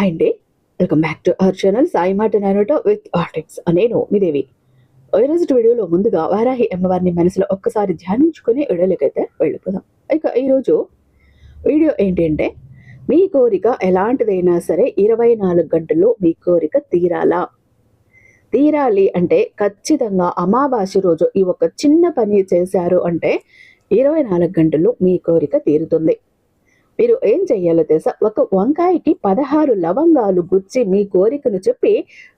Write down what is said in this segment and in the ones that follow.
Hi అండి, welcome back to our channel Sai మాట నానోట with ఆర్టిక్స్. నేను మీ దేవి. ఈరోజు వీడియోలో ముందుగా వారాహి అమ్మవారిని మనసులో ఒక్కసారి ధ్యానించుకుని వీడియోలకైతే వెళ్ళిపోదాం. ఇక ఈరోజు వీడియో ఏంటి అంటే, మీ కోరిక ఎలాంటిదైనా సరే 24 గంటల్లో మీ కోరిక తీరాలి అంటే ఖచ్చితంగా అమావాస్య రోజు ఈ ఒక చిన్న పని చేశారు అంటే 24 గంటల్లో మీ కోరిక తీరుతుంది. మీరు ఏం చెయ్యాలో తెలుసా? ఒక వంకాయకి 16 లవంగాలు గుచ్చి మీ కోరికను చెప్పి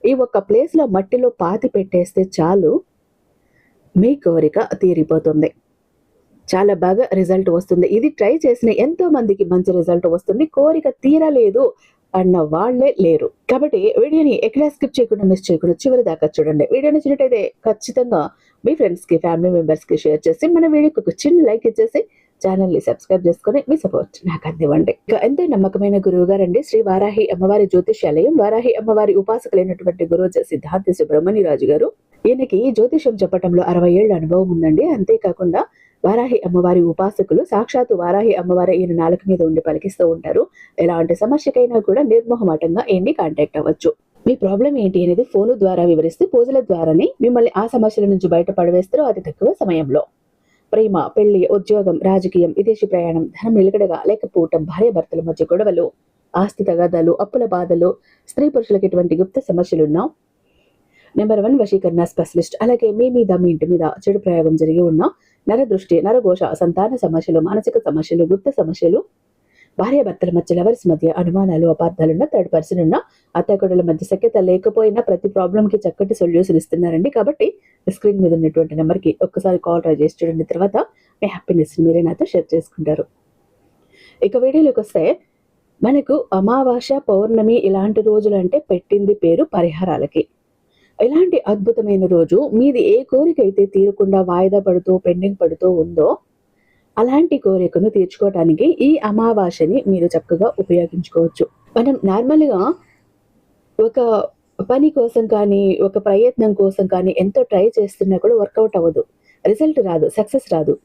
ఈ ఒక ప్లేస్లో మట్టిలో పాతి పెట్టేస్తే చాలు, మీ కోరిక తీరిపోతుంది. చాలా బాగా రిజల్ట్ వస్తుంది. ఇది ట్రై చేసిన ఎంతో మందికి మంచి రిజల్ట్ వస్తుంది. కోరిక తీరలేదు అన్న వాళ్ళే లేరు. కాబట్టి వీడియోని ఎక్కడా స్కిప్ చేయకుండా, మిస్ చేయకుండా చివరి దాకా చూడండి. వీడియో నచ్చినట్టయితే ఖచ్చితంగా మీ ఫ్రెండ్స్కి, ఫ్యామిలీ మెంబర్స్కి షేర్ చేసి మన వీడియోకి ఒక చిన్న లైక్ ఇచ్చేసి ఛానల్ని సబ్స్క్రైబ్ చేసుకుని మీ సపోర్ట్ నాకు అందివ్వండి. ఇక ఎంతో నమ్మకమైన గురువు గారండి శ్రీ వారాహి అమ్మవారి జ్యోతిష్యాలయం, వారాహి అమ్మవారి ఉపాసకులైనటువంటి గురువు సిద్ధార్థ సుబ్రహ్మణ్యరాజు గారు. ఈయనకి జ్యోతిషం చెప్పటంలో 60 ఏళ్ల అనుభవం ఉందండి. అంతేకాకుండా వారాహి అమ్మవారి ఉపాసకులు సాక్షాత్తు వారాహి అమ్మవారి ఈయన నాలుక మీద ఉండి పలికిస్తూ ఉంటారు. ఎలాంటి సమస్యకైనా కూడా నిర్మోహమాటంగా ఈయన్ని కాంటాక్ట్ అవ్వచ్చు. మీ ప్రాబ్లం ఏంటి అనేది ఫోను ద్వారా వివరిస్తే పూజల ద్వారానే మిమ్మల్ని ఆ సమస్యల నుంచి బయటపడవేస్తారు అతి తక్కువ సమయంలో. ప్రేమ, పెళ్లి, ఉద్యోగం, రాజకీయం, విదేశీ ప్రయాణం, ధనం నిలకడగా లేకపోవటం, భార్యాభర్తల మధ్య గొడవలు, ఆస్తి తగాదాలు, అప్పుల బాధలు, స్త్రీ పురుషులకు ఎటువంటి గుప్త సమస్యలున్నా నెంబర్ 1 వశీకరణ స్పెషలిస్ట్. అలాగే మీ మీద, మీ ఇంటి మీద చెడు ప్రయోగం జరిగి ఉన్న నరదృష్టి, నరఘోష, సంతాన సమస్యలు, మానసిక సమస్యలు, గుప్త సమస్యలు, భార్యాభర్తల మధ్య, లవర్స్ మధ్య అనుమానాలు, అపార్థాలున్న, థర్డ్ పర్సన్ ఉన్న, అత్తకొడల మధ్య సఖ్యత లేకపోయినా ప్రతి ప్రాబ్లంకి చక్కటి సొల్యూషన్ ఇస్తున్నారండి. కాబట్టి స్క్రీన్ మీద ఉన్నటువంటి నెంబర్కి ఒక్కసారి కాల్ ట్రై చేసి చూడండి. తర్వాత మీ హ్యాపీనెస్ మీరే నాతో షేర్ చేసుకుంటారు. ఇక వీడియోలోకి వస్తే, మనకు అమావాస్య, పౌర్ణమి ఇలాంటి రోజులు అంటే పెట్టింది పేరు పరిహారాలకి. ఇలాంటి అద్భుతమైన రోజు మీది ఏ కోరిక అయితే తీరకుండా వాయిదా పడుతూ పెండింగ్ పడుతూ ఉందో అలాంటి కోరికను తీర్చుకోవటానికి ఈ అమావాస్యని మీరు చక్కగా ఉపయోగించుకోవచ్చు. మనం నార్మల్గా ఒక పని కోసం కానీ, ఒక ప్రయత్నం కోసం కానీ ఎంతో ట్రై చేస్తున్నా కూడా వర్కౌట్ అవ్వదు, రిజల్ట్ రాదు, సక్సెస్ రాదు.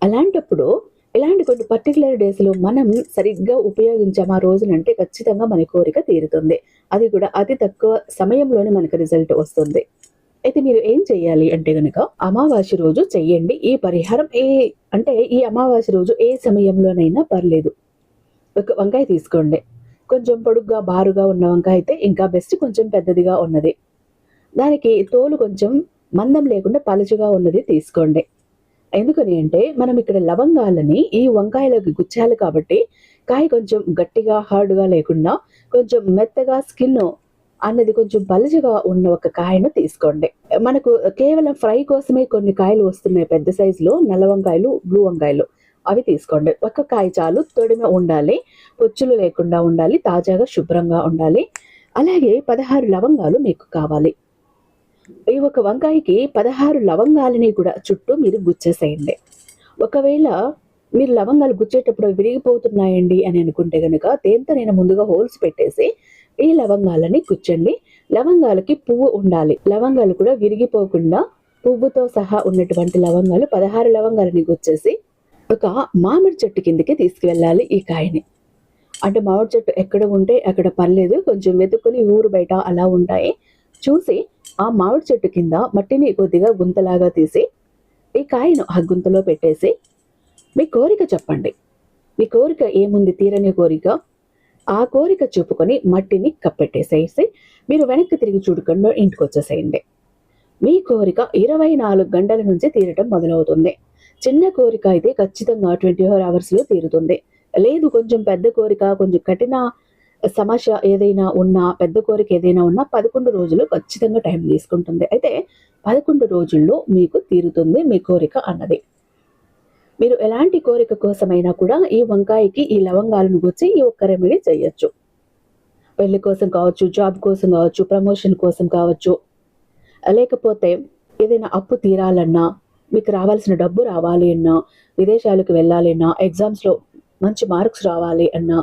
అలాంటప్పుడు ఇలాంటి కొన్ని పర్టికులర్ డేస్లో మనం సరిగ్గా ఉపయోగించాము ఆ రోజునంటే ఖచ్చితంగా మన కోరిక తీరుతుంది. అది కూడా అతి తక్కువ సమయంలోనే మనకు రిజల్ట్ వస్తుంది. అయితే మీరు ఏం చెయ్యాలి అంటే గనక, అమావాస్య రోజు చెయ్యండి ఈ పరిహారం. ఈ అమావాస్య రోజు ఏ సమయంలోనైనా పర్లేదు. ఒక వంకాయ తీసుకోండి. కొంచెం పొడుగ్గా బారుగా ఉన్న వంకాయ అయితే ఇంకా బెస్ట్, కొంచెం పెద్దదిగా ఉన్నది. దానికి తోలు కొంచెం మందం లేకుండా పలుచగా ఉన్నది తీసుకోండి. ఎందుకని అంటే మనం ఇక్కడ లవంగాలని ఈ వంకాయలోకి గుచ్చాలి కాబట్టి కాయ కొంచెం గట్టిగా హార్డ్గా లేకుండా కొంచెం మెత్తగా స్కిన్ అన్నది కొంచెం పలుచగా ఉన్న ఒక కాయను తీసుకోండి. మనకు కేవలం ఫ్రై కోసమే కొన్ని కాయలు వస్తున్నాయి పెద్ద సైజులో, నల్ల వంకాయలు, బ్లూ వంకాయలు, అవి తీసుకోండి. ఒక కాయ చాలు, తొడిమ ఉండాలి, పుచ్చులు లేకుండా ఉండాలి, తాజాగా శుభ్రంగా ఉండాలి. అలాగే 16 లవంగాలు మీకు కావాలి. ఈ ఒక వంకాయకి 16 లవంగాలని కూడా చుట్టూ మీరు గుచ్చేసేయండి. ఒకవేళ మీరు లవంగాలు గుచ్చేటప్పుడు విరిగిపోతున్నాయండి అని అనుకుంటే కనుక దేంతో నేను ముందుగా హోల్స్ పెట్టేసి ఈ లవంగాలని గుచ్చండి. లవంగాలకి పువ్వు ఉండాలి. లవంగాలు కూడా విరిగిపోకుండా పువ్వుతో సహా ఉన్నటువంటి లవంగాలు 16 లవంగాలని గుచ్చేసి ఒక మామిడి చెట్టు కిందకి తీసుకువెళ్ళాలి ఈ కాయని. అంటే మామిడి చెట్టు ఎక్కడ ఉంటే అక్కడ పర్లేదు, కొంచెం వెతుక్కుని ఊరు బయట అలా ఉంటాయి చూసి ఆ మామిడి చెట్టు కింద మట్టిని కొద్దిగా గుంతలాగా తీసి ఈ కాయను ఆ గుంతలో పెట్టేసి మీ కోరిక చెప్పండి. మీ కోరిక ఏముంది, తీరని కోరిక, ఆ కోరిక చూపుకొని మట్టిని కప్పెట్టేసేసి మీరు వెనక్కి తిరిగి చూడకుండా ఇంటికి వచ్చేసేయండి. మీ కోరిక 24 గంటల నుంచి తీరటం మొదలవుతుంది. చిన్న కోరిక అయితే ఖచ్చితంగా 24 అవర్స్లో తీరుతుంది. లేదు కొంచెం పెద్ద కోరిక, కొంచెం కఠిన సమస్య ఏదైనా ఉన్నా, పెద్ద కోరిక ఏదైనా ఉన్నా 11 రోజులు ఖచ్చితంగా టైం తీసుకుంటుంది. అయితే 11 రోజుల్లో మీకు తీరుతుంది మీ కోరిక అన్నది. మీరు ఎలాంటి కోరిక కోసమైనా కూడా ఈ వంకాయకి ఈ లవంగాలను గుచ్చి ఈ ఒక్క రెమెడీ చేయొచ్చు. పెళ్లి కోసం కావచ్చు, జాబ్ కోసం కావచ్చు, ప్రమోషన్ కోసం కావచ్చు, లేకపోతే ఏదైనా అప్పు తీరాలన్నా, మీకు రావాల్సిన డబ్బు రావాలి అన్నా, విదేశాలకు వెళ్ళాలి అన్నా, ఎగ్జామ్స్లో మంచి మార్క్స్ రావాలి అన్నా,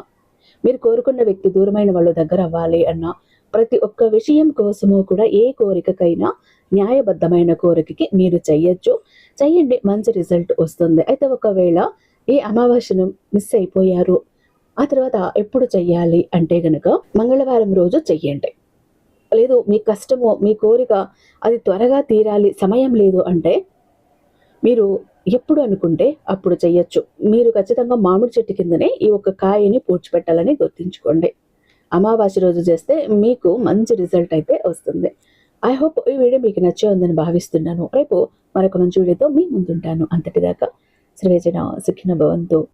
మీరు కోరుకున్న వ్యక్తి దూరమైన వాళ్ళు దగ్గర అవ్వాలి అన్నా, ప్రతి ఒక్క విషయం కోసము కూడా ఏ కోరికకైనా న్యాయబద్ధమైన కోరికకి మీరు చెయ్యండి, మంచి రిజల్ట్ వస్తుంది. అయితే ఒకవేళ ఈ అమావాస్యను మిస్ అయిపోయారు, ఆ తర్వాత ఎప్పుడు చెయ్యాలి అంటే గనక మంగళవారం రోజు చెయ్యండి. లేదు మీ కష్టము, మీ కోరిక అది త్వరగా తీరాలి, సమయం లేదు అంటే మీరు ఎప్పుడు అనుకుంటే అప్పుడు చెయ్యొచ్చు. మీరు ఖచ్చితంగా మామిడి చెట్టు కిందనే ఈ ఒక్క కాయని పూడ్చిపెట్టాలని గుర్తుంచుకోండి. అమావాస్య రోజు చేస్తే మీకు మంచి రిజల్ట్ అయితే వస్తుంది. ఐ హోప్ ఈ వీడియో మీకు నచ్చే ఉందని భావిస్తున్నాను. రేపు మరొక మంచి వీడియోతో మీ ముందుంటాను. అంతటిదాకా సర్వేజన సుఖినో భవంతు.